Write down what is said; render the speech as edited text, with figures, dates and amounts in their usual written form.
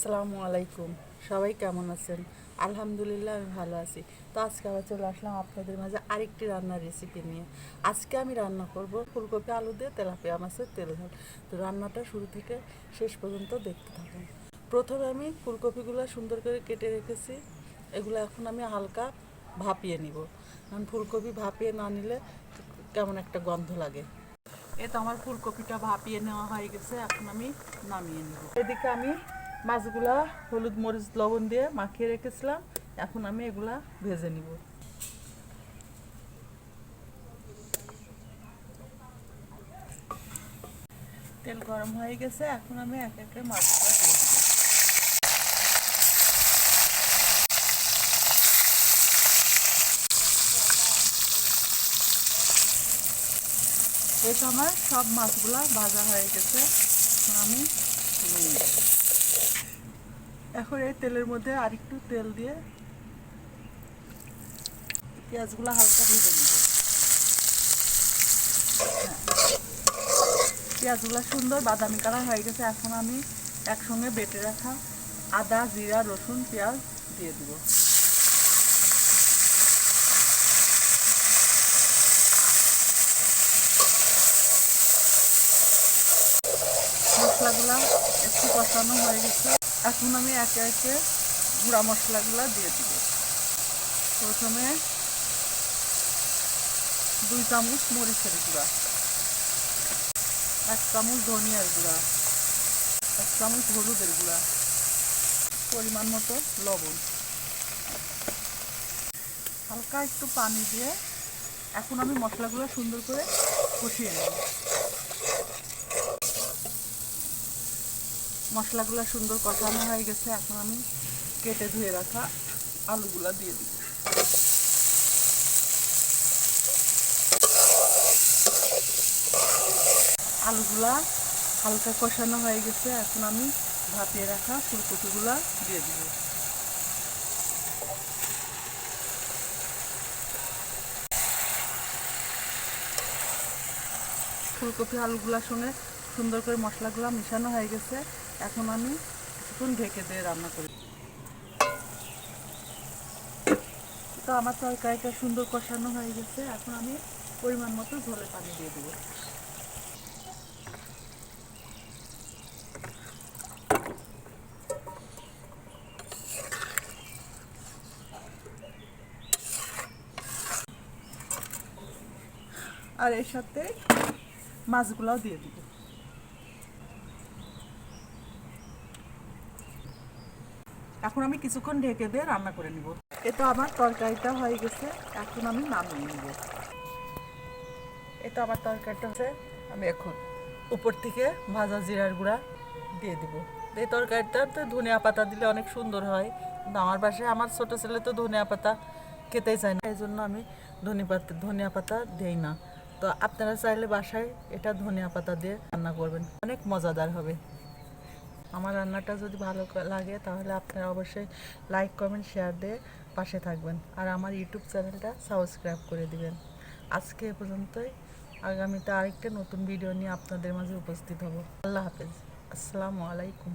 আসসালামু আলাইকুম। সবাই কেমন আছেন? আলহামদুলিল্লাহ আমি ভালো আছি। তো আজকে আবার চলে আসলাম আপনাদের মাঝে আরেকটি রান্নার রেসিপি নিয়ে। আজকে আমি রান্না করব ফুলকপি আলু দিয়ে তেলাপিয়া মাছের তেল ঝাল। তো রান্নাটা শুরু থেকে শেষ পর্যন্ত দেখতে থাকুন। প্রথমে আমি ফুলকপিগুলো সুন্দর করে কেটে রেখেছি। এগুলো এখন আমি হালকা ভাপিয়ে নিব, কারণ ফুলকপি ভাপিয়ে না নিলে কেমন একটা গন্ধ লাগে। এ তো আমার ফুলকপিটা ভাপিয়ে নেওয়া হয়ে গেছে, এখন আমি নামিয়ে নেব। এদিকে আমি মাছগুলা হলুদ মরিচ লবণ দিয়ে মাখিয়ে রেখেছিলাম, এখন আমি এগুলা ভেজে নিব। তেল গরম হয়ে গেছে, এখন আমি এক একে মাছগুলা দিয়ে দিব। এই তো আমার সব মাছগুলা ভাজা হয়ে গেছে, এখন আমি তুলে নিব। এখন এই তেলের মধ্যে আরেকটু তেল দিয়ে পেঁয়াজগুলো হালকা ভেজে নিব। পেঁয়াজগুলো সুন্দর বাদামি কালার হয়ে গেছে, এখন আমি একসঙ্গে বেটে রাখা আদা জিরা রসুন পেঁয়াজ দিয়ে দিব। মশলাগুলা একটু কষানো হয়ে গেছে, এখন আমি একে একে গুঁড়া মশলাগুলো দিয়ে দিব। প্রথমে 2 চামচ মরিচের গুঁড়া, 1 চামচ ধনিয়ার গুঁড়া, 1 চামচ হলুদের গুঁড়া, পরিমাণ মতো লবণ, হালকা একটু পানি দিয়ে এখন আমি মশলাগুলো সুন্দর করে কষিয়ে নেব। মশলাগুলো সুন্দর কষানো হয়ে গেছে, এখন আমি কেটে ধুয়ে রাখা আলুগুলা দিয়ে দিব। আলুগুলা হালকা কষানো হয়ে গেছে, এখন আমি ভাপিয়ে রাখা ফুলকপিগুলা দিয়ে দিব। ফুলকপি আলুগুলার সঙ্গে সুন্দর করে মশলাগুলো মিশানো হয়ে গেছে, এখন আমি কিছুক্ষণ ঢেকে দিয়ে রান্না করি। তো আমার তরকারিটা সুন্দর কষানো হয়ে গেছে, এখন আমি পরিমাণ মতো ঝোলের পানি দিয়ে দেবো। আর এর সাথে মাছগুলাও দিয়ে দিব। এখন আমি কিছুক্ষণ ঢেকে দিয়ে রান্না করে নিব। এটা আমার তরকারিটা হয়ে গেছে, এখন আমি নামিয়ে নিব। এটা আমার তরকারিটা হচ্ছে, আমি এখন উপর থেকে ভাজা জিরার গুঁড়া দিয়ে দিব। এই তরকারিটা তো ধনিয়া পাতা দিলে অনেক সুন্দর হয়, কিন্তু আমার বাসায় আমার ছোট ছেলে তো ধনিয়া পাতা খেতেই চায় না, এই জন্য আমি ধনিয়া পাতা দেই না। তো আপনারা চাইলে বাসায় এটা ধনিয়া পাতা দিয়ে রান্না করবেন, অনেক মজাদার হবে। আমার রান্নাটা যদি ভালো লাগে তাহলে আপনারা অবশ্যই লাইক কমেন্ট শেয়ার দিয়ে পাশে থাকবেন, আর আমার ইউটিউব চ্যানেলটা সাবস্ক্রাইব করে দিবেন। আজকে এ পর্যন্তই, আগামীতে আরেকটা নতুন ভিডিও নিয়ে আপনাদের মাঝে উপস্থিত হব। আল্লাহ হাফেজ, আসসালামু আলাইকুম।